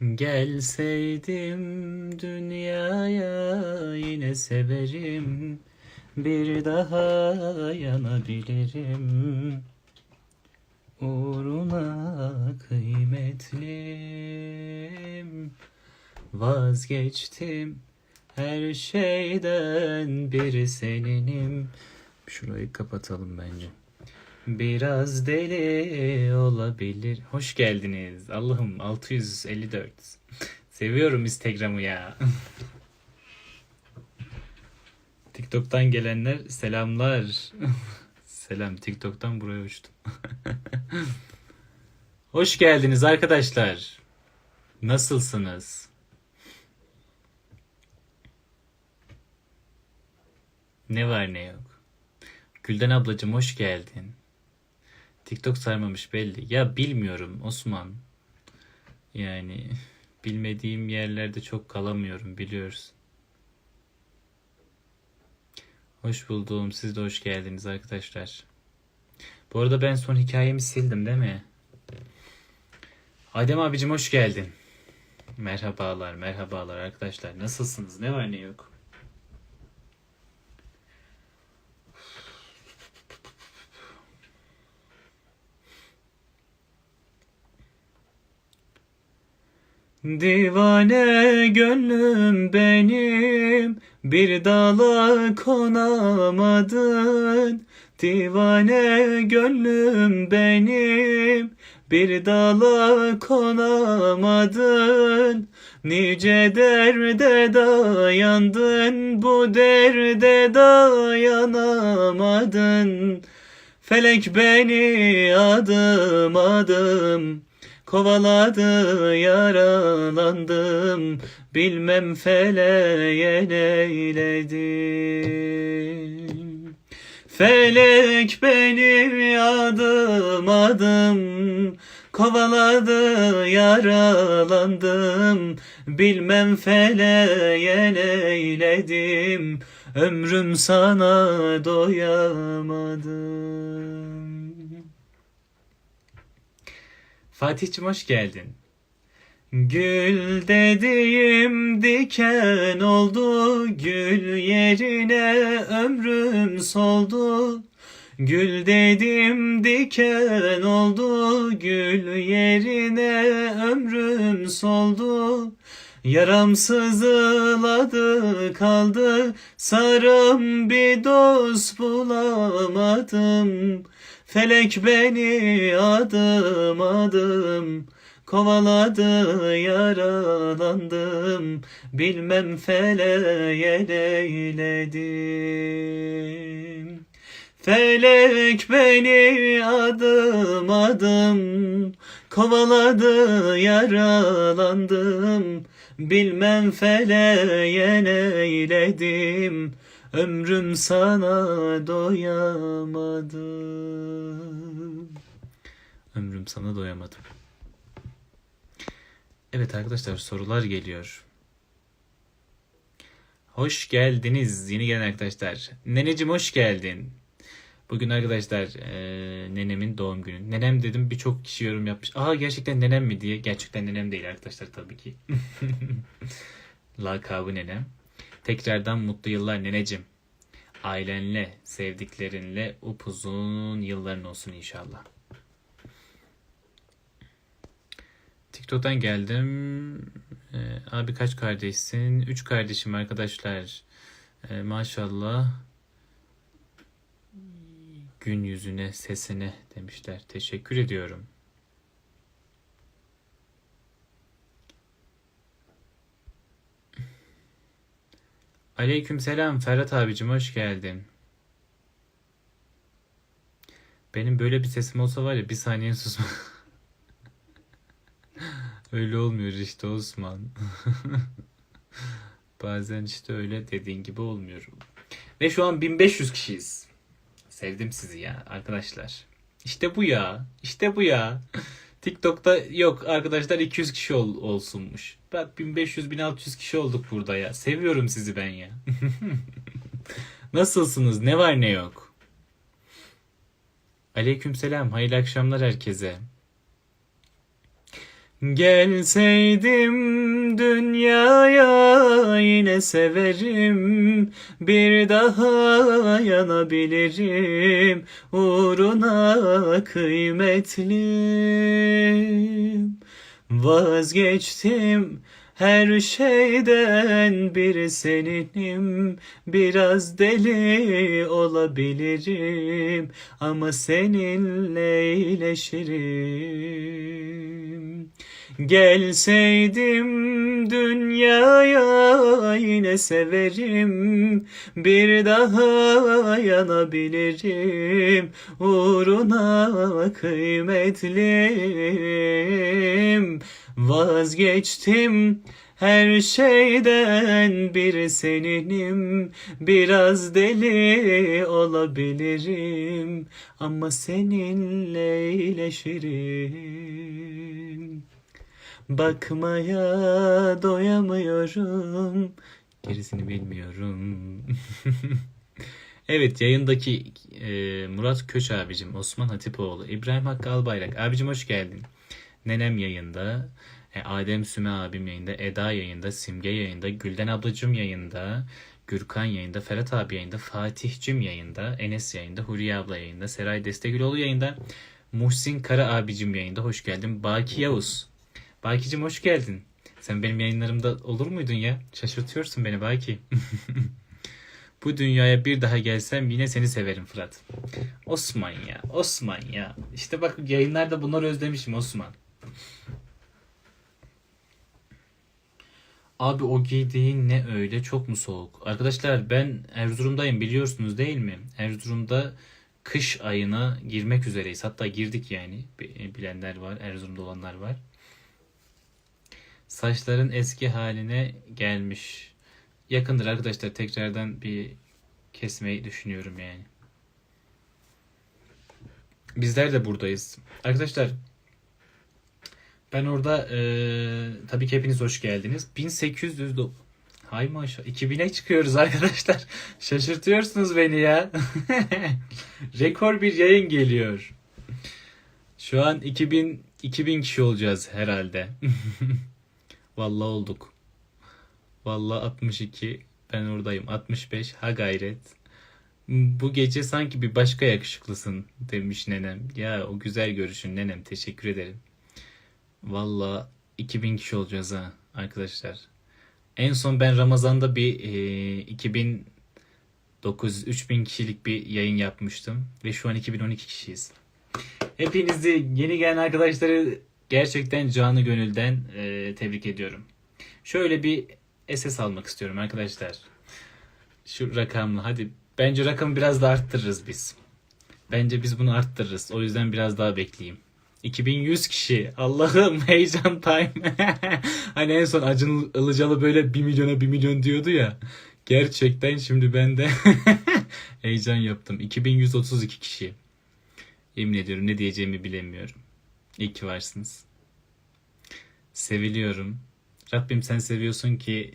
Gelseydim dünyaya yine severim. Bir daha yanabilirim. Uğruna kıymetlim. Vazgeçtim her şeyden bir seninim. Şurayı kapatalım bence. Biraz deli olabilir. Hoş geldiniz. Allah'ım 654. Seviyorum Instagram'ı ya. TikTok'tan gelenler selamlar. Selam, TikTok'tan buraya uçtum. Hoş geldiniz arkadaşlar. Nasılsınız? Ne var ne yok. Gülden ablacığım hoş geldin. TikTok sarmamış belli. Ya bilmiyorum Osman. Yani bilmediğim yerlerde çok kalamıyorum biliyorsun. Hoş buldum. Siz de hoş geldiniz arkadaşlar. Bu arada ben son hikayemi sildim değil mi? Adem abicim hoş geldin. Merhabalar, merhabalar arkadaşlar. Nasılsınız? Ne var ne yok? Divane gönlüm benim, bir dala konamadın. Divane gönlüm benim, bir dala konamadın. Nice derde dayandın, bu derde dayanamadın. Felek beni adım adım kovaladı, yaralandım, bilmem feleğe neyledim. Felek beni adım adım kovaladı, yaralandım, bilmem feleğe neyledim, ömrüm sana doyamadım. Fatih'cim hoş geldin. Gül dediğim diken oldu, gül yerine ömrüm soldu. Gül dedim diken oldu, gül yerine ömrüm soldu. Yaram sızladı kaldı, sarım bir dost bulamadım. Felek beni adım adım kovaladı, yaralandım, bilmem feleğe neyledim. Felek beni adım adım kovaladı, yaralandım, bilmem feleğe neyledim, ömrüm sana doyamadım. Ömrüm sana doyamadım. Evet arkadaşlar, sorular geliyor. Hoş geldiniz yeni gelen arkadaşlar. Neneciğim hoş geldin. Bugün arkadaşlar nenemin doğum günü. Nenem dedim, birçok kişi yorum yapmış. Aa, gerçekten nenem mi diye. Gerçekten nenem değil arkadaşlar tabii ki. Lakabı nenem. Tekrardan mutlu yıllar neneciğim. Ailenle, sevdiklerinle upuzun yılların olsun inşallah. TikTok'tan geldim. Abi kaç kardeşsin? 3 kardeşim arkadaşlar. Maşallah. Gün yüzüne, sesine demişler. Teşekkür ediyorum. Aleykümselam Ferhat abicim, hoş geldin. Benim böyle bir sesim olsa var ya, bir saniye susma. Öyle olmuyor işte Osman. Bazen işte öyle dediğin gibi olmuyor. Ve şu an 1500 kişiyiz. Sevdim sizi ya arkadaşlar. İşte bu ya. İşte bu ya. TikTok'ta yok arkadaşlar, 200 kişi olsunmuş. Bak 1500-1600 kişi olduk burada ya. Seviyorum sizi ben ya. Nasılsınız? Ne var ne yok? Aleykümselam. Hayırlı akşamlar herkese. Gelseydim dünyaya yine severim, bir daha yanabilirim, uğruna kıymetlim. Vazgeçtim her şeyden, bir seninim, biraz deli olabilirim ama seninle iyileşirim. Gelseydim dünyaya yine severim, bir daha yanabilirim, uğruna kıymetlim. Vazgeçtim her şeyden, bir seninim, biraz deli olabilirim ama seninle iyileşirim. Bakmaya doyamıyorum, gerisini bilmiyorum. Evet, yayındaki Murat Köç abicim, Osman Hatipoğlu, İbrahim Hakkı Albayrak abicim hoş geldin. Nenem yayında, Adem Süme abim yayında, Eda yayında, Simge yayında, Gülden ablacım yayında, Gürkan yayında, Ferhat abi yayında, Fatihcim yayında, Enes yayında, Huriye abla yayında, Seray Destegüloğlu yayında, Muhsin Kara abicim yayında, hoş geldin. Baki Yavuz. Baki'cim hoş geldin. Sen benim yayınlarımda olur muydun ya? Şaşırtıyorsun beni Baki. Bu dünyaya bir daha gelsem yine seni severim Fırat. Osman ya, Osman ya. İşte bak yayınlarda bunları özlemişim Osman. Abi o giydiğin ne öyle, çok mu soğuk? Arkadaşlar ben Erzurum'dayım, biliyorsunuz değil mi? Erzurum'da kış ayına girmek üzereyiz. Hatta girdik yani. Bilenler var, Erzurum'da olanlar var. Saçların eski haline gelmiş. Yakındır arkadaşlar, tekrardan bir kesmeyi düşünüyorum yani. Bizler de buradayız. Arkadaşlar ben orada tabii ki hepiniz hoş geldiniz. 1800 hay maşallah 2000'e çıkıyoruz arkadaşlar. Şaşırtıyorsunuz beni ya. Rekor bir yayın geliyor. Şu an 2000 kişi olacağız herhalde. Vallahi olduk. Vallahi 62, ben oradayım. 65, ha gayret. Bu gece sanki bir başka yakışıklısın demiş nenem. Ya o güzel görüşün nenem, teşekkür ederim. Valla 2000 kişi olacağız ha arkadaşlar. En son ben Ramazan'da bir 2900-3000 kişilik bir yayın yapmıştım. Ve şu an 2012 kişiyiz. Hepinizi, yeni gelen arkadaşları gerçekten canı gönülden tebrik ediyorum. Şöyle bir SS almak istiyorum arkadaşlar. Şu rakamla hadi. Bence rakamı biraz da arttırırız biz. Bence biz bunu arttırırız. O yüzden biraz daha bekleyeyim. 2100 kişi. Allah'ım, heyecan time. Hani en son Acun Ilıcalı böyle 1 milyona 1 milyon diyordu ya. Gerçekten şimdi ben de heyecan yaptım. 2132 kişi. Yemin ediyorum ne diyeceğimi bilemiyorum. İyi ki varsınız. Seviliyorum. Rabbim sen seviyorsun ki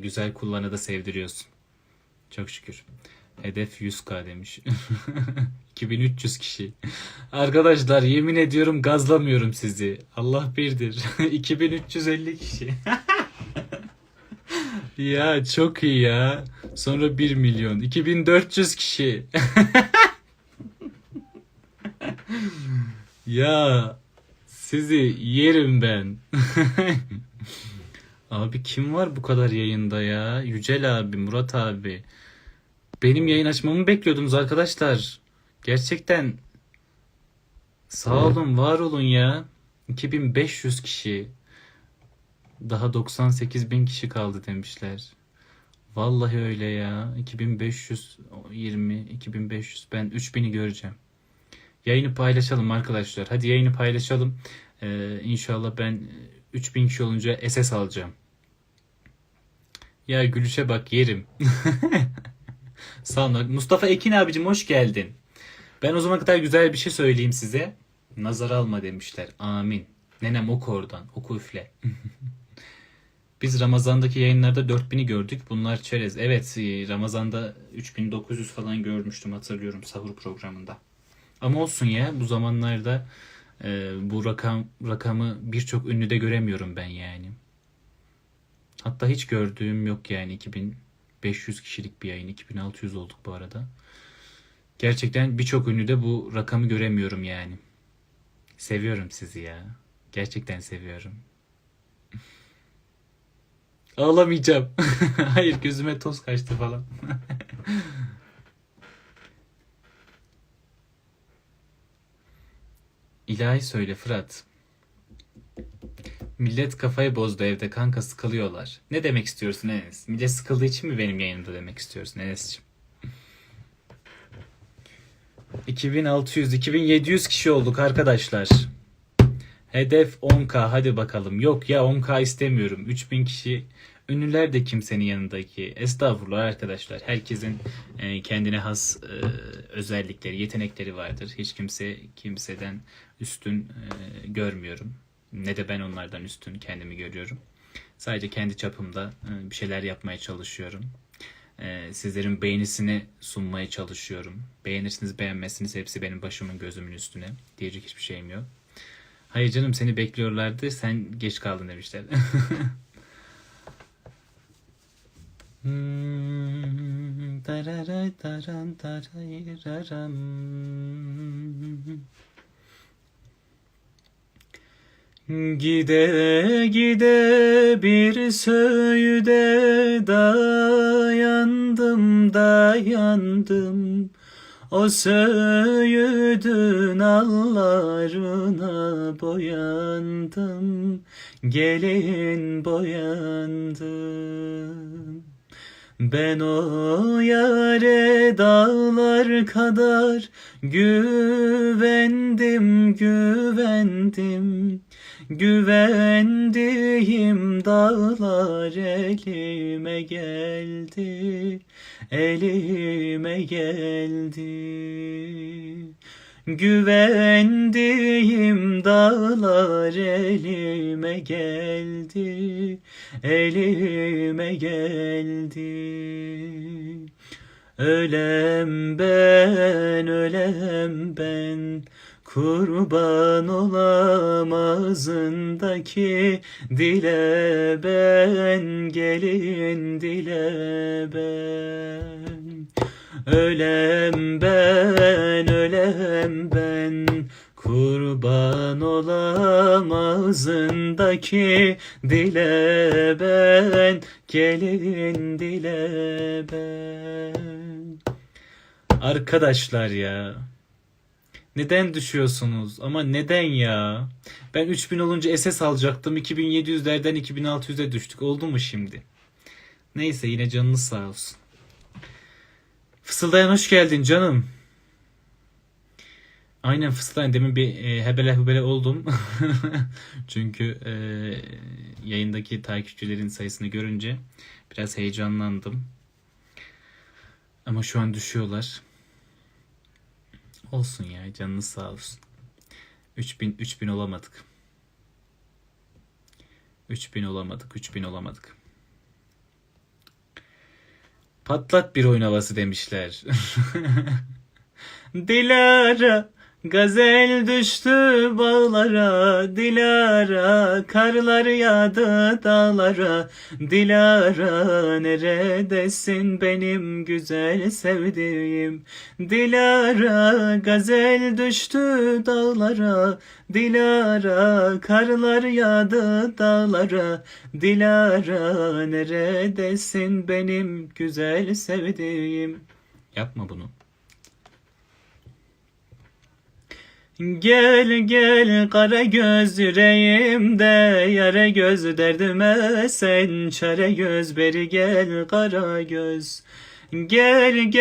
güzel kullarına da sevdiriyorsun. Çok şükür. Hedef 100K demiş. 2300 kişi. Arkadaşlar yemin ediyorum gazlamıyorum sizi. Allah birdir. 2350 kişi. Ya çok iyi ya. Sonra 1 milyon. 2400 kişi. Ya sizi yerim ben. Abi kim var bu kadar yayında ya? Yücel abi, Murat abi. Benim yayın açmamı bekliyordunuz arkadaşlar. Gerçekten sağ olun, var olun ya. 2500 kişi. Daha 98 bin kişi kaldı demişler. Vallahi öyle ya. 2520, 2500. Ben 3000'i göreceğim. Yayını paylaşalım arkadaşlar. Hadi yayını paylaşalım. İnşallah ben 3000 kişi olunca SS alacağım. Ya gülüşe bak, yerim. Sağ olun. Mustafa Ekin abicim hoş geldin. Ben o zaman kadar güzel bir şey söyleyeyim size. Nazar alma demişler. Amin. Nenem oku oradan. Oku üfle. Biz Ramazan'daki yayınlarda 4000'i gördük. Bunlar çerez. Evet, Ramazan'da 3900 falan görmüştüm, hatırlıyorum, sahur programında. Ama olsun ya, bu zamanlarda Bu rakamı birçok ünlüde göremiyorum ben yani. Hatta hiç gördüğüm yok yani. 2500 kişilik bir yayın. 2600 olduk bu arada. Gerçekten birçok ünlüde bu rakamı göremiyorum yani. Seviyorum sizi ya. Gerçekten seviyorum. Ağlamayacağım. Hayır, gözüme toz kaçtı falan. İlahi söyle Fırat. Millet kafayı bozdu evde kanka, sıkılıyorlar. Ne demek istiyorsun Enes? Millet sıkıldığı için mi benim yayınımda demek istiyorsun Enes'ciğim? 2600-2700 kişi olduk arkadaşlar. Hedef 10K, hadi bakalım. Yok ya, 10K istemiyorum. 3000 kişi. Ünlüler de kimsenin yanındaki. Estağfurullah arkadaşlar. Herkesin kendine has özellikleri, yetenekleri vardır. Hiç kimseden üstün görmüyorum. Ne de ben onlardan üstün kendimi görüyorum. Sadece kendi çapımda bir şeyler yapmaya çalışıyorum. Sizlerin beğenisini sunmaya çalışıyorum. Beğenirsiniz beğenmezsiniz, hepsi benim başımın gözümün üstüne. Diyecek hiçbir şeyim yok. Hayır canım, seni bekliyorlardı, sen geç kaldın demişler. Gide gide bir söğüde dayandım. O söğüdün nallarına boyandım. Gelin boyandım. Ben o yâre dağlar kadar güvendim. Güvendiğim dağlar elime geldi. Güvendiğim dağlar elime geldi. Ölem ben, kurban olam ağzındaki dile ben, gelin dile ben. Ölem ben, kurban olam ağzındaki dile ben, gelin dile ben. Arkadaşlar ya, neden düşüyorsunuz? Ama neden ya? Ben 3000 olunca SS alacaktım. 2700'lerden 2600'e düştük. Oldu mu şimdi? Neyse, yine canınız sağ olsun. Fısıldayan hoş geldin canım. Aynen, fısıldayan. Demin bir hebele oldum. Çünkü yayındaki takipçilerin sayısını görünce biraz heyecanlandım. Ama şu an düşüyorlar. Olsun ya, canınız sağ olsun. 3000 olamadık. 3000 olamadık. Patlat bir oyun havası demişler. Dilara, gazel düştü bağlara. Dilara, karlar yağdı dağlara. Dilara, neredesin benim güzel sevdiğim? Dilara, gazel düştü dağlara. Dilara, karlar yağdı dağlara. Dilara, neredesin benim güzel sevdiğim? Yapma bunu. Gel kara göz yüreğimde, yara göz derdime sen çare göz, beri gel kara göz. Gel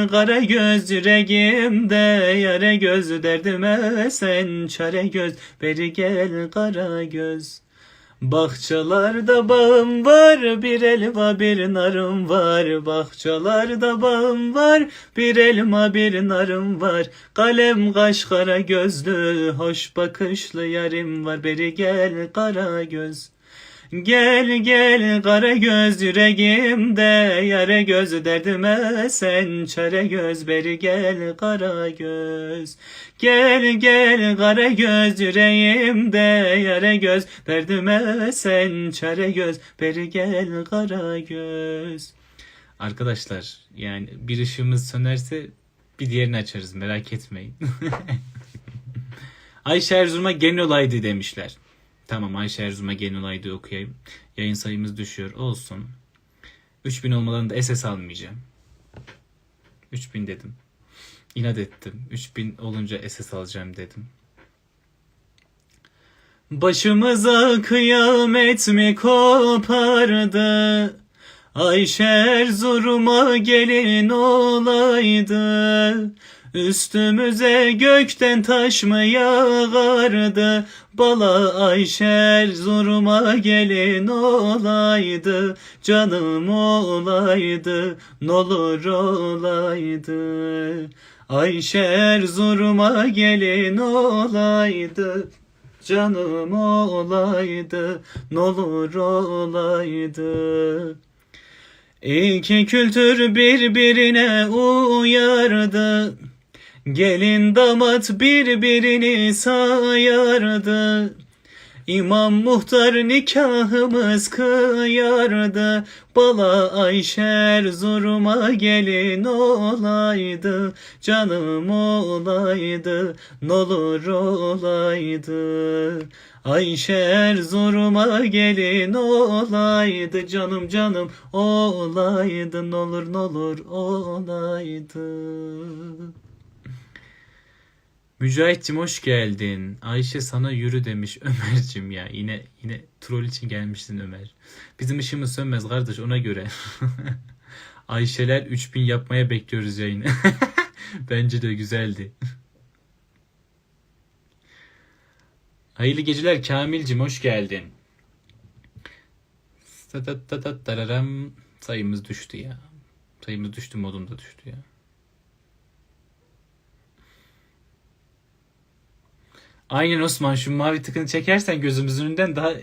kara göz yüreğimde, yara göz derdime sen çare göz, beri gel kara göz. Bahçelerde bağım var, bir elma bir narım var. Bahçelerde bağım var, bir elma bir narım var. Kalem kaş kara gözlü, hoş bakışlı yarim var. Beri gel kara göz. Gel gel kara göz yüreğimde, yare göz derdime sen çare göz, beri gel kara göz. Gel gel kara göz yüreğimde, yare göz derdime sen çare göz, beri gel kara göz. Arkadaşlar yani bir ışığımız sönerse bir diğerini açarız, merak etmeyin. Ayşe Erzurum'a gelin olaydı demişler. Tamam, Ayşe Erzurum'a gelin olaydı okuyayım. Yayın sayımız düşüyor. Olsun. 3000 olmalarını da SS almayacağım. 3000 dedim. İnat ettim. 3000 olunca SS alacağım dedim. Başımıza kıyamet mi kopardı? Ayşe Erzurum'a gelin olaydı. Üstümüze gökten taş mı yağardı? Bala Ayşe Erzurum'a gelin olaydı. Canım olaydı, n'olur olaydı. Ayşe Erzurum'a gelin olaydı. Canım olaydı, n'olur olaydı. İki kültür birbirine uyardı. Gelin damat birbirini sayardı. İmam muhtar nikahımız kıyardı. Bala Ayşe Erzurum'a gelin olaydı. Canım olaydı, n'olur olaydı. Ayşe Erzurum'a gelin olaydı. Canım canım olaydı, n'olur olaydı. Mücahit'cim hoş geldin. Ayşe sana yürü demiş Ömer'cim ya. Yine troll için gelmişsin Ömer. Bizim ışığımız sönmez kardeş, ona göre. Ayşeler 3000 yapmaya bekliyoruz yayını. Bence de güzeldi. Hayırlı geceler Kamil'cim, hoş geldin. Sayımız düştü ya. Sayımız düştü, modum da düştü ya. Aynen Osman, şu mavi tıkını çekersen gözümüzün önünden daha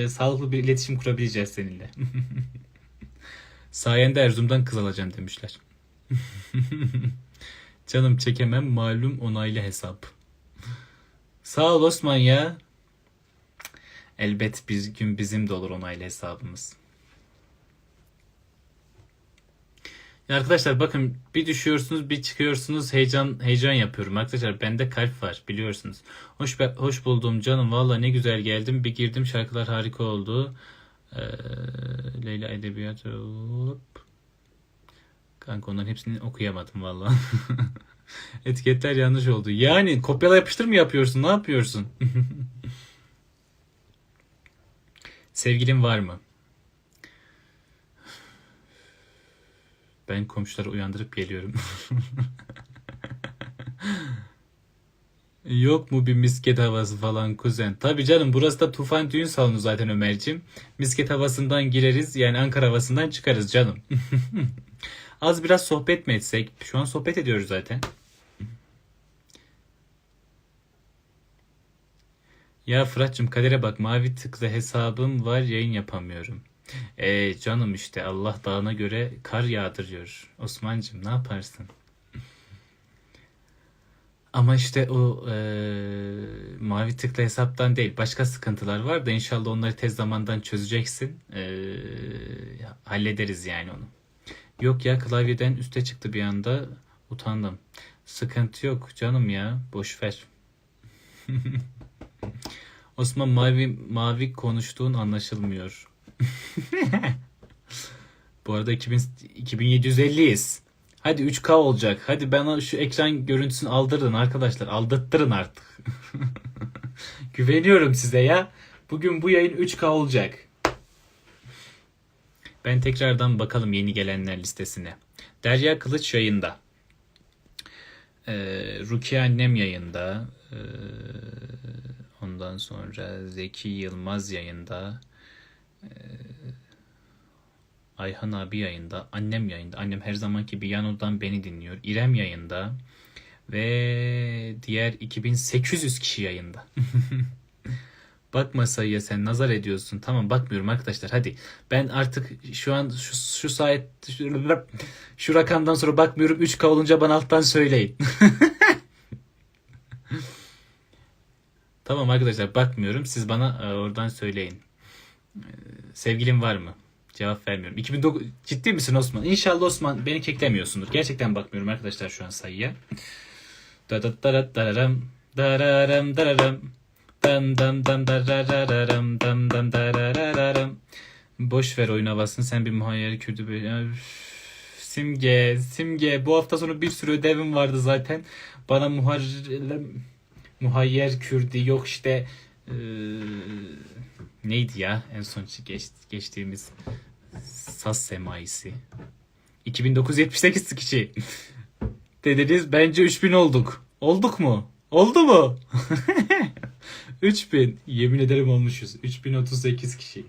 sağlıklı bir iletişim kurabileceğiz seninle. Sayende Erzurum'dan kız alacağım demişler. Canım çekemem malum, onaylı hesap. Sağ ol Osman ya. Elbet bir gün bizim de olur onaylı hesabımız. Ya arkadaşlar bakın, bir düşüyorsunuz bir çıkıyorsunuz, heyecan yapıyorum arkadaşlar, bende kalp var biliyorsunuz. Hoş buldum canım, valla ne güzel geldim, bir girdim şarkılar harika oldu. Leyla Edebiyat, hop. Kanka onların hepsini okuyamadım valla. Etiketler yanlış oldu. Yani kopyala yapıştır mı yapıyorsun, ne yapıyorsun? Sevgilin var mı? Ben komşuları uyandırıp geliyorum. Yok mu bir misket havası falan kuzen? Tabii canım, burası da Tufan Düğün Salonu zaten Ömerciğim. Misket havasından gireriz, yani Ankara havasından çıkarız canım. Az biraz sohbet mi etsek? Şu an sohbet ediyoruz zaten. Ya Fırat'cığım kadere bak, mavi tıkla hesabım var, yayın yapamıyorum. Canım işte Allah dağına göre kar yağdırıyor. Osman'cığım ne yaparsın? Ama işte o mavi tıkla hesaptan değil, başka sıkıntılar var da inşallah onları tez zamandan çözeceksin. Hallederiz yani onu. Yok ya, klavyeden üste çıktı bir anda, utandım. Sıkıntı yok canım ya, boş ver. Osman mavi konuştuğun anlaşılmıyor. Bu arada 2750'yiz. Hadi 3K olacak. Hadi bana şu ekran görüntüsünü aldırın arkadaşlar. Aldırttırın artık. Güveniyorum size ya. Bugün bu yayın 3K olacak. Ben tekrardan bakalım yeni gelenler listesine. Derya Kılıç yayında. Rukiye annem yayında. Ondan sonra Zeki Yılmaz yayında. Ayhan abi yayında. Annem yayında. Annem her zamanki Biyano'dan beni dinliyor. İrem yayında. Ve diğer 2800 kişi yayında. Bakma sayıya, sen nazar ediyorsun. Tamam, bakmıyorum arkadaşlar, hadi. Ben artık şu an şu saat şu rakamdan sonra bakmıyorum. 3K olunca bana alttan söyleyin. Tamam arkadaşlar, bakmıyorum. Siz bana oradan söyleyin. Sevgilin var mı? Cevap vermiyorum. 2009 ciddi misin Osman? İnşallah Osman beni keklemiyorsundur. Gerçekten bakmıyorum arkadaşlar şu an sayıya. Dararam dararam dararam dam dam dam dararam dam dam dararam. Boş ver oyun havasını, sen bir muhayyer Kürdü böyle. Simge bu hafta sonu bir sürü ödevim vardı zaten. Bana muhayyer Kürdi yok işte neydi ya en son geçtiğimiz Saz Semaisi. 2978 kişi dediniz, bence 3000 olduk. Olduk mu? Oldu mu? 3000, yemin ederim olmuşuz. 3038 kişi.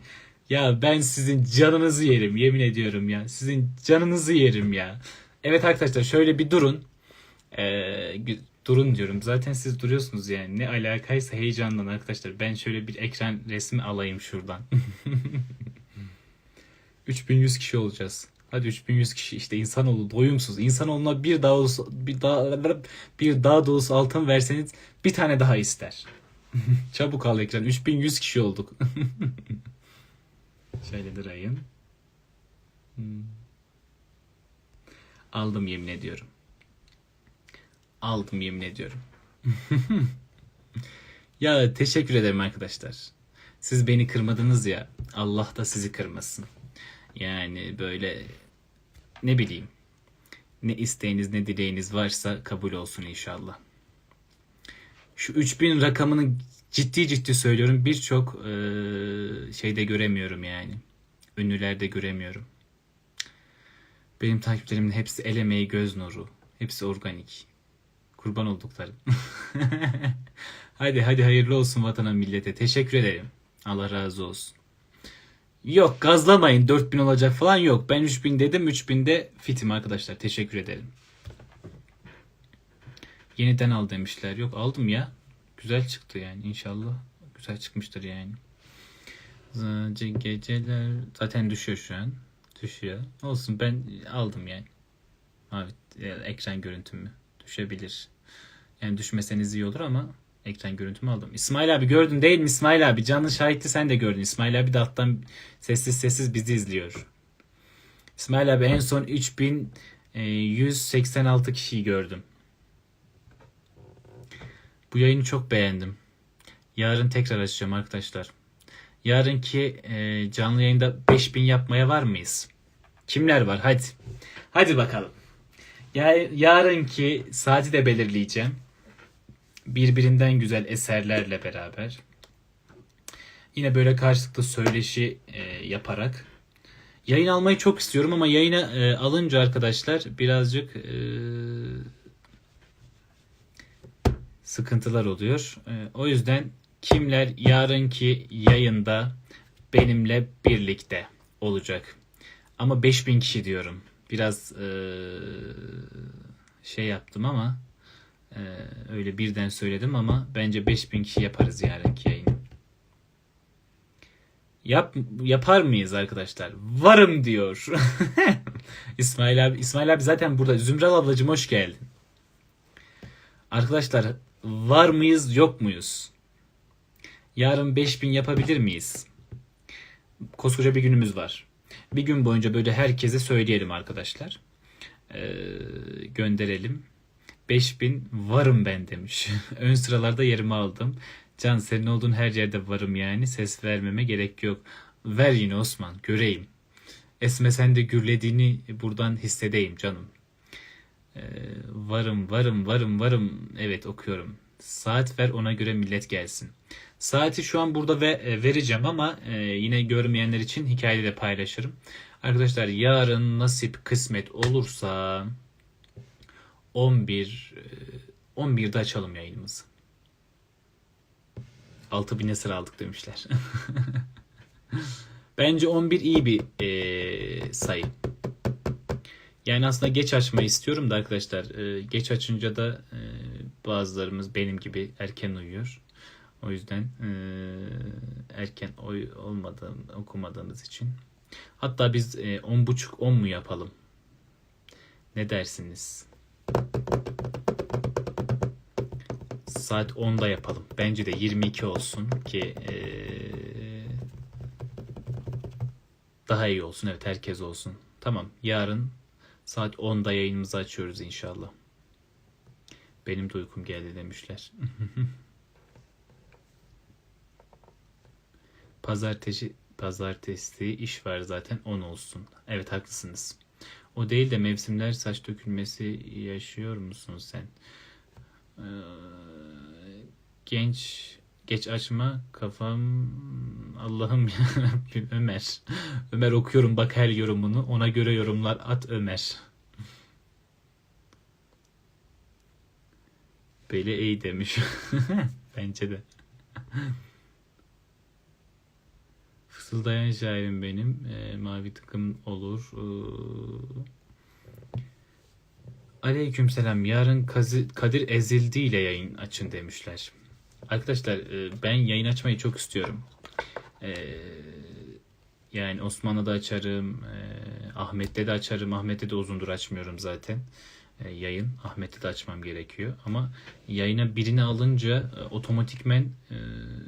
Ya ben sizin canınızı yerim, yemin ediyorum ya. Sizin canınızı yerim ya. Evet arkadaşlar, şöyle bir durun. Durun diyorum. Zaten siz duruyorsunuz yani. Ne alakaysa heyecandan arkadaşlar. Ben şöyle bir ekran resmi alayım şuradan. 3100 kişi olacağız. Hadi 3100 kişi, işte insanoğlu doyumsuz. İnsanoğluna bir daha dolusu altın verseniz bir tane daha ister. Çabuk al ekran. 3100 kişi olduk. Şöyle durayım. Aldım, yemin ediyorum. Aldım, yemin ediyorum. Ya teşekkür ederim arkadaşlar. Siz beni kırmadınız ya. Allah da sizi kırmasın. Yani böyle ne bileyim. Ne isteğiniz ne dileğiniz varsa kabul olsun inşallah. Şu 3000 rakamını ciddi söylüyorum. Birçok şeyde göremiyorum yani. Ünlülerde göremiyorum. Benim takipçilerimin hepsi el emeği, göz nuru. Hepsi organik. Kurban olduklarım. Hadi hayırlı olsun vatana millete. Teşekkür ederim. Allah razı olsun. Yok, gazlamayın 4000 olacak falan yok. Ben 3000 dedim, 3000'de fitim arkadaşlar. Teşekkür ederim. Yeniden al demişler. Yok, aldım ya. Güzel çıktı yani, inşallah. Güzel çıkmıştır yani. Geceler zaten düşüyor şu an. Düşüyor. Olsun, ben aldım yani. Abi ekran görüntümü düşebilir. Yani düşmeseniz iyi olur ama ekran görüntümü aldım. İsmail abi gördün değil mi İsmail abi? Canlı şahitli, sen de gördün. İsmail abi de alttan sessiz bizi izliyor. İsmail abi en son 3186 kişiyi gördüm. Bu yayını çok beğendim. Yarın tekrar açacağım arkadaşlar. Yarınki canlı yayında 5000 yapmaya var mıyız? Kimler var? Hadi. Hadi bakalım. Yarınki saati de belirleyeceğim. Birbirinden güzel eserlerle beraber. Yine böyle karşılıklı söyleşi yaparak. Yayın almayı çok istiyorum ama yayına alınca arkadaşlar birazcık sıkıntılar oluyor. O yüzden kimler yarınki yayında benimle birlikte olacak? Ama 5000 kişi diyorum. Biraz şey yaptım ama öyle birden söyledim ama bence 5000 kişi yaparız yarınki yayını. Yapar mıyız arkadaşlar? Varım diyor. İsmail abi zaten burada. Zümral ablacığım hoş geldin. Arkadaşlar var mıyız yok muyuz? Yarın 5000 yapabilir miyiz? Koskoca bir günümüz var. Bir gün boyunca böyle herkese söyleyelim arkadaşlar. Gönderelim. 5000 varım ben demiş. Ön sıralarda yerimi aldım. Can, senin olduğun her yerde varım yani. Ses vermeme gerek yok. Ver yine Osman, göreyim. Esme, sen de gürlediğini buradan hissedeyim canım. Varım. Evet, okuyorum. Saat ver, ona göre millet gelsin. Saati şu an burada vereceğim ama yine görmeyenler için hikayede de paylaşırım. Arkadaşlar yarın nasip kısmet olursa 11'de açalım yayınımızı. 6000'e sıra aldık demişler. Bence 11 iyi bir sayı. Yani aslında geç açmayı istiyorum da arkadaşlar. Geç açınca da bazılarımız benim gibi erken uyuyor. O yüzden erken okumadığımız için. Hatta biz 10.30 10 mu yapalım? Ne dersiniz? Saat 10'da yapalım. Bence de 22 olsun ki daha iyi olsun. Evet, herkes olsun. Tamam. Yarın saat 10'da yayınımızı açıyoruz inşallah. Benim de uykum geldi demişler. Pazartesi iş var zaten, 10 olsun. Evet, haklısınız. O değil de mevsimler saç dökülmesi yaşıyor musun sen? Geç açma kafam, Allah'ım yarabbim. Ömer. Ömer, okuyorum bak her yorumunu. Ona göre yorumlar at Ömer. Böyle iyi demiş. Bence de. Fısıldayan şairim benim. Mavi takım olur. Aleykümselam. Yarın Kadir Ezildi ile yayın açın demişler. Arkadaşlar ben yayın açmayı çok istiyorum. Yani Osman'la da açarım. Ahmet'te de açarım. Ahmet'te de uzundur açmıyorum zaten. Yayın. Ahmet'te de açmam gerekiyor. Ama yayına birini alınca otomatikmen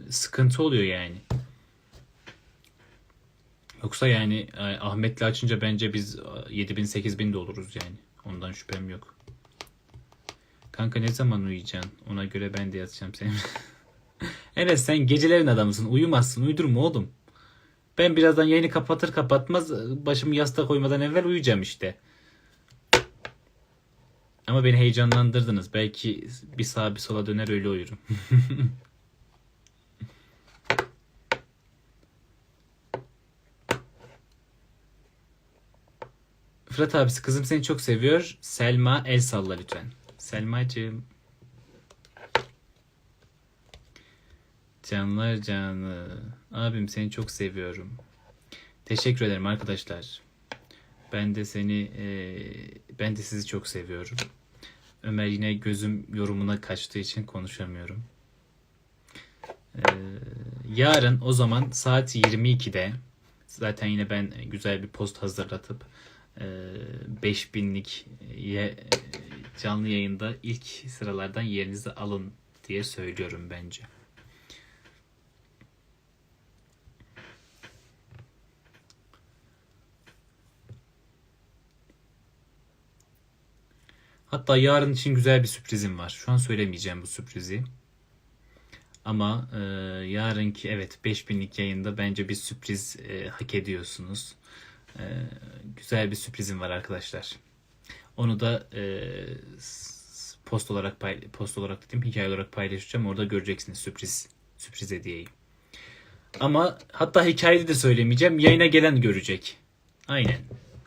sıkıntı oluyor yani. Yoksa yani Ahmet'le açınca bence biz 7.000-8.000 de oluruz yani. Ondan şüphem yok. Kanka ne zaman uyuyacaksın? Ona göre ben de yatacağım senin. Enes, sen gecelerin adamısın. Uyumazsın. Uydurma oğlum. Ben birazdan yayını kapatır kapatmaz başımı yastığa koymadan evvel uyuyacağım işte. Ama beni heyecanlandırdınız. Belki bir sağa bir sola döner öyle uyurum. Fırat abisi, kızım seni çok seviyor. Selma, el salla lütfen. Selmacığım. Canlar canı. Abim seni çok seviyorum. Teşekkür ederim arkadaşlar. Ben de sizi çok seviyorum. Ömer yine gözüm yorumuna kaçtığı için konuşamıyorum. Yarın o zaman saat 22'de zaten yine ben güzel bir post hazırlatıp 5000'lik canlı yayında ilk sıralardan yerinizi alın diye söylüyorum bence. Hatta yarın için güzel bir sürprizim var. Şu an söylemeyeceğim bu sürprizi. Ama yarınki evet 5000'lik yayında bence bir sürpriz hak ediyorsunuz. Güzel bir sürprizim var arkadaşlar. Onu da post olarak dedim, hikaye olarak paylaşacağım. Orada göreceksiniz sürpriz hediyeyi. Ama hatta hikayede de söylemeyeceğim. Yayına gelen görecek. Aynen.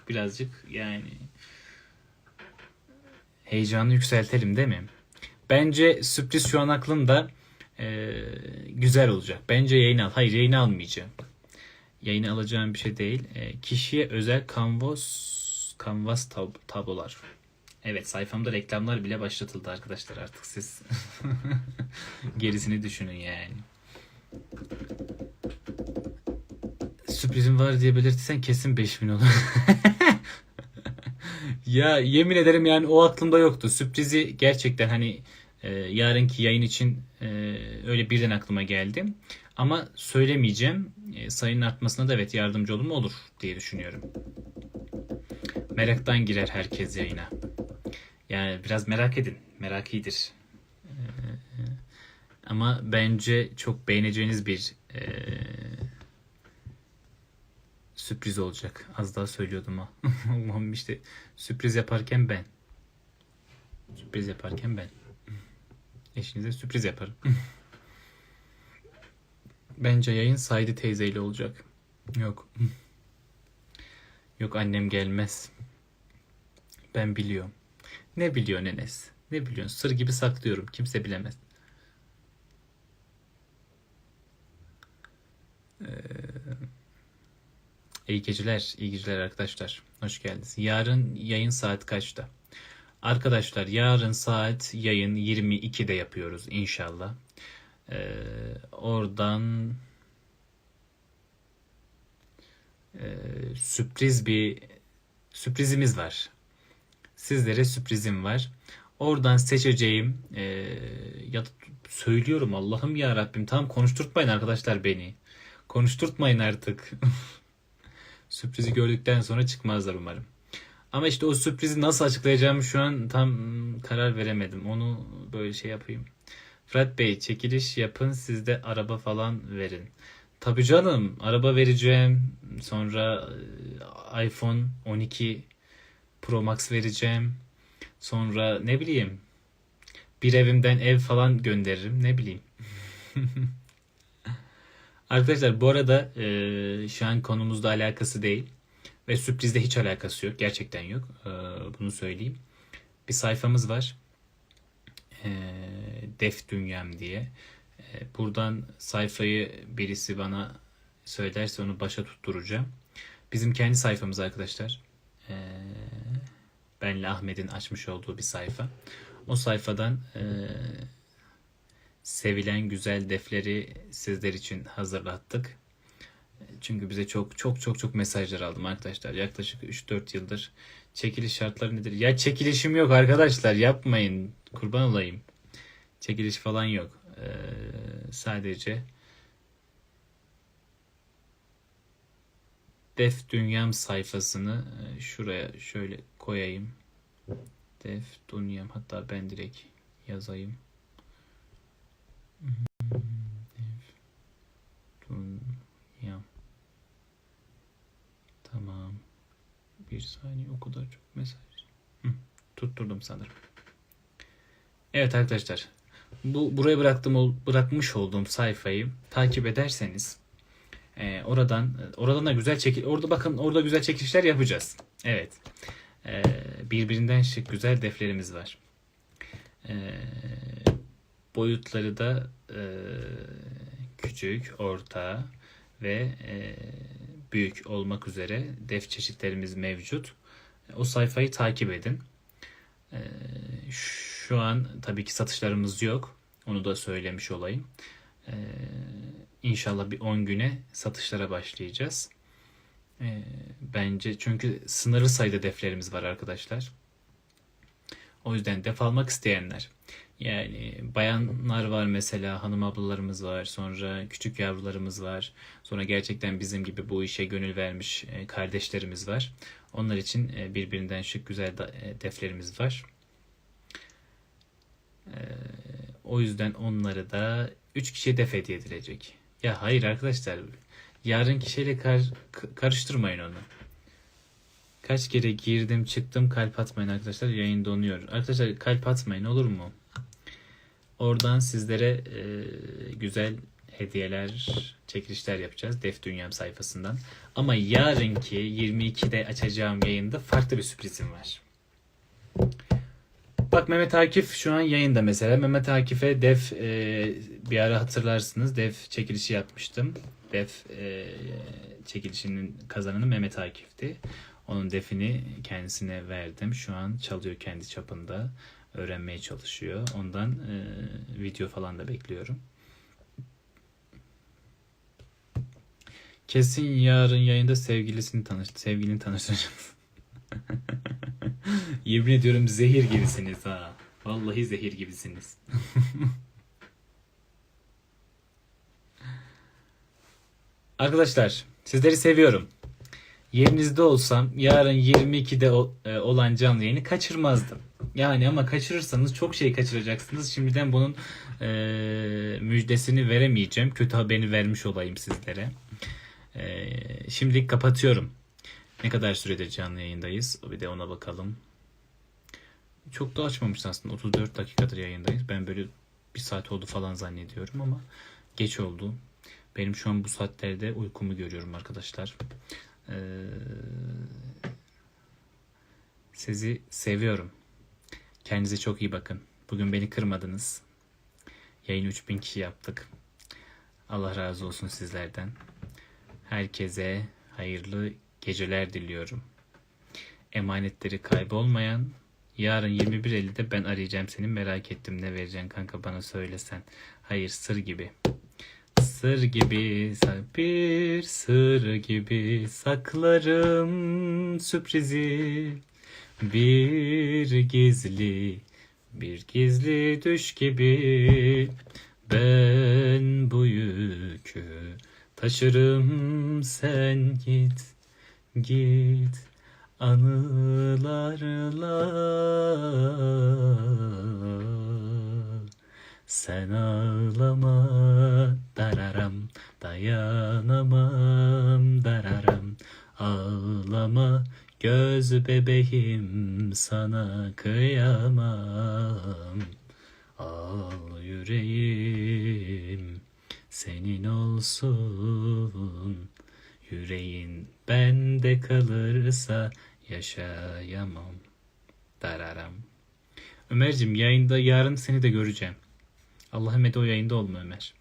Birazcık yani heyecanı yükseltelim değil mi? Bence sürpriz şu an aklımda. Güzel olacak. Bence yayını al. Hayır, yayını almayacağım. Yayını alacağım bir şey değil. Kişiye özel canvas tablolar. Evet, sayfamda reklamlar bile başlatıldı arkadaşlar, artık siz gerisini düşünün yani. Sürprizim var diye belirtirsen kesin 5000 olur. Ya yemin ederim yani o aklımda yoktu. Sürprizi gerçekten hani yarınki yayın için öyle birden aklıma geldi. Ama söylemeyeceğim. Sayının artmasına da evet yardımcı olur mu? Olur diye düşünüyorum. Meraktan girer herkes yayına. Yani biraz merak edin. Merak iyidir. Ama bence çok beğeneceğiniz bir sürpriz olacak. Az daha söylüyordum ha. Allah'ım, işte sürpriz yaparken ben. Eşinize sürpriz yaparım. Bence yayın Saide teyzeyle olacak. Yok. Yok, annem gelmez. Ben biliyorum. Ne biliyorsun Enes? Ne biliyorsun? Sır gibi saklıyorum. Kimse bilemez. İyi geceler. İyi geceler arkadaşlar. Hoş geldiniz. Yarın yayın saat kaçta? Arkadaşlar yarın saat yayın 22'de yapıyoruz inşallah. Oradan sürpriz bir sürprizimiz var. Sizlere sürprizim var. Oradan seçeceğim ya da söylüyorum, Allah'ım ya Rabbim, tam konuşturtmayın arkadaşlar beni. Konuşturtmayın artık. Sürprizi gördükten sonra çıkmazlar umarım. Ama işte o sürprizi nasıl açıklayacağımı şu an tam karar veremedim. Onu böyle şey yapayım. Fırat Bey, çekiliş yapın, siz de araba falan verin. Tabii canım, araba vereceğim. Sonra iPhone 12 Pro Max vereceğim. Sonra ne bileyim, bir evimden ev falan gönderirim, ne bileyim. Arkadaşlar bu arada şu an konumuzla alakası değil ve sürprizle hiç alakası yok. Gerçekten yok. Bunu söyleyeyim. Bir sayfamız var. Def Dünyam diye. Buradan sayfayı birisi bana söylerse onu başa tutturacağım. Bizim kendi sayfamız arkadaşlar. Benle Ahmet'in açmış olduğu bir sayfa. O sayfadan sevilen güzel defleri sizler için hazırlattık. Çünkü bize çok çok çok çok mesajlar aldım arkadaşlar. Yaklaşık 3-4 yıldır çekiliş şartları nedir? Ya çekilişim yok arkadaşlar, yapmayın. Kurban olayım. Çekiliş falan yok. Sadece Def Dünyam sayfasını şuraya şöyle koyayım. Def Dünyam, hatta ben direkt yazayım. Def Dünyam. Tamam. Bir saniye, o kadar çok mesaj. Tutturdum sanırım. Evet arkadaşlar. Buraya bırakmış olduğum sayfayı takip ederseniz oradan da güzel orada bakın, orada güzel çekilişler yapacağız. Evet. Birbirinden şık güzel defterimiz var. Boyutları da küçük, orta ve büyük olmak üzere def çeşitlerimiz mevcut. O sayfayı takip edin. Şu an tabii ki satışlarımız yok. Onu da söylemiş olayım. İnşallah bir 10 güne satışlara başlayacağız. Bence çünkü sınırlı sayıda deflerimiz var arkadaşlar. O yüzden def almak isteyenler, yani bayanlar var mesela, hanım ablalarımız var, sonra küçük yavrularımız var, sonra gerçekten bizim gibi bu işe gönül vermiş kardeşlerimiz var. Onlar için birbirinden şık güzel deflerimiz var. O yüzden onları da 3 kişiye def hediye edilecek. Ya hayır arkadaşlar, yarın kişiyle karıştırmayın onu. Kaç kere girdim çıktım, kalp atmayın arkadaşlar, yayın donuyor. Arkadaşlar kalp atmayın, olur mu? Oradan sizlere güzel hediyeler, çekilişler yapacağız Def Dünyam sayfasından. Ama yarınki 22'de açacağım yayında farklı bir sürprizim var. Bak, Mehmet Akif şu an yayında mesela. Mehmet Akif'e Def bir ara hatırlarsınız, Def çekilişi yapmıştım. Def çekilişinin kazananı Mehmet Akif'ti. Onun defini kendisine verdim. Şu an çalıyor kendi çapında. Öğrenmeye çalışıyor. Ondan video falan da bekliyorum. Kesin yarın yayında sevgilini tanıştıracağız. Yemin ediyorum zehir gibisiniz ha. Vallahi zehir gibisiniz. Arkadaşlar sizleri seviyorum. Yerinizde olsam yarın 22'de olan canlı yayını kaçırmazdım. Yani ama kaçırırsanız çok şey kaçıracaksınız. Şimdiden bunun müjdesini veremeyeceğim. Kötü haberini vermiş olayım sizlere. Şimdilik kapatıyorum. Ne kadar süredir canlı yayındayız? Bir de ona bakalım. Çok da açmamışız aslında. 34 dakikadır yayındayız. Ben böyle bir saat oldu falan zannediyorum ama geç oldu. Benim şu an bu saatlerde uykumu görüyorum arkadaşlar. Sizi seviyorum. Kendinize çok iyi bakın. Bugün beni kırmadınız. Yayını 3000 kişi yaptık. Allah razı olsun sizlerden. Herkese hayırlı geceler diliyorum. Emanetleri kaybolmayan, Yarın 21.50'de ben arayacağım seni. Merak ettim, ne vereceksin kanka, bana söylesen. Hayır, sır gibi. Sır gibi, bir sır gibi saklarım sürprizi. Bir gizli düş gibi ben bu yükü taşırım, sen git, git anılarla, sen ağlama dararam, dayanamam dararam, ağlama göz bebeğim, sana kıyamam. Al yüreğim senin olsun, yüreğin bende kalırsa yaşayamam dararam. Ömerciğim, yayında yarın seni de göreceğim. Allah'ım, o yayında olma Ömer.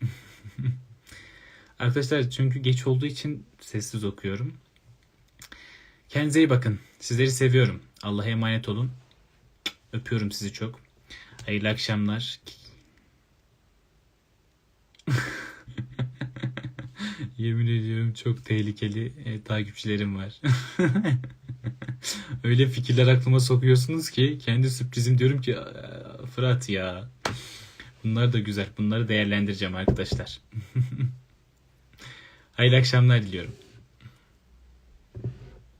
Arkadaşlar, çünkü geç olduğu için sessiz okuyorum. Kendinize iyi bakın. Sizleri seviyorum. Allah'a emanet olun. Öpüyorum sizi çok. Hayırlı akşamlar. Yemin ediyorum çok tehlikeli takipçilerim var. Öyle fikirler aklıma sokuyorsunuz ki kendi sürprizim diyorum ki Fırat ya. Bunlar da güzel. Bunları değerlendireceğim arkadaşlar. Hayırlı akşamlar diliyorum.